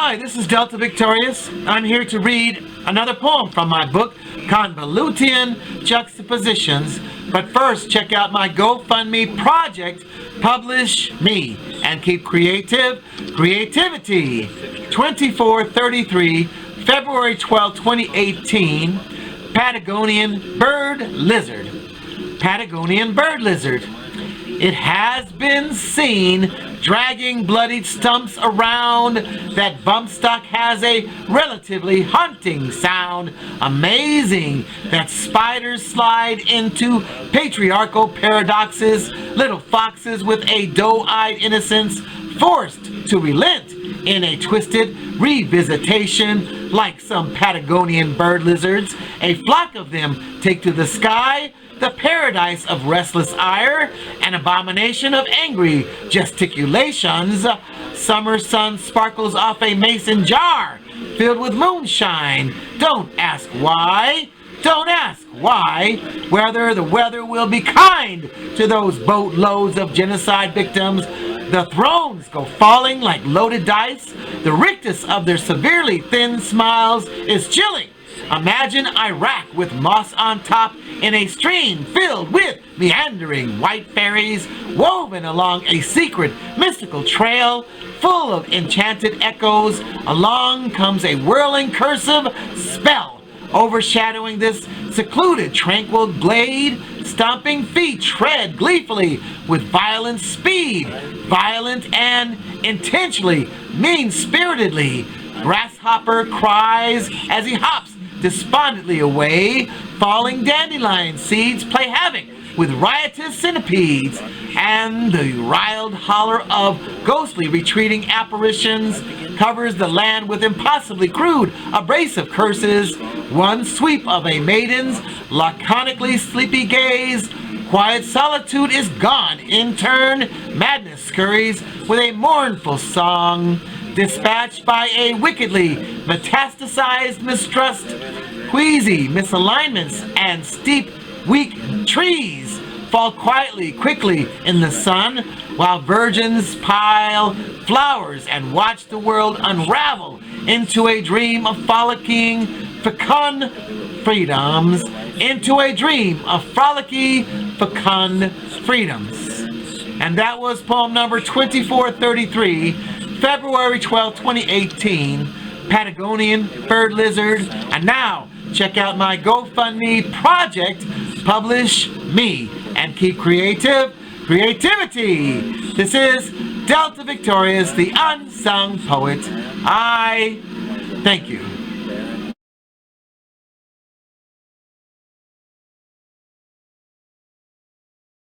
Hi, this is Delta Victorious. I'm here to read another poem from my book, Convolution Juxtapositions. But first, check out my GoFundMe project, Publish Me, and keep creativity. 2433, February 12, 2018, Patagonian bird lizard. Patagonian bird lizard. It has been seen dragging bloodied stumps around. That bump stock has a relatively haunting sound. Amazing that spiders slide into patriarchal paradoxes. Little foxes with a doe-eyed innocence forced to relent in a twisted revisitation. Like some Patagonian bird lizards, a flock of them take to the sky, the paradise of restless ire, an abomination of angry gesticulations. Summer sun sparkles off a mason jar filled with moonshine. Don't ask why. Don't ask why. Whether the weather will be kind to those boatloads of genocide victims. The thrones go falling like loaded dice. The rictus of their severely thin smiles is chilling. Imagine Iraq with moss on top in a stream filled with meandering white fairies woven along a secret mystical trail full of enchanted echoes. Along comes a whirling cursive spell overshadowing this secluded tranquil glade. Stomping feet tread gleefully with violent speed, violent and intentionally mean-spiritedly. Grasshopper cries as he hops despondently away. Falling dandelion seeds play havoc with riotous centipedes, and the riled holler of ghostly retreating apparitions covers the land with impossibly crude abrasive curses. One sweep of a maiden's laconically sleepy gaze. Quiet solitude is gone. In turn, madness scurries with a mournful song. Dispatched by a wickedly metastasized mistrust, queasy misalignments and steep, weak trees fall quickly in the sun, while virgins pile flowers and watch the world unravel into a dream of frolicking, fecund freedoms, into a dream of frolicky, fecund freedoms. And that was poem number 2433, February 12, 2018, Patagonian bird lizard. And now, check out my GoFundMe project, Publish Me, and keep creativity. This is Delta Victorious, the unsung poet. I thank you.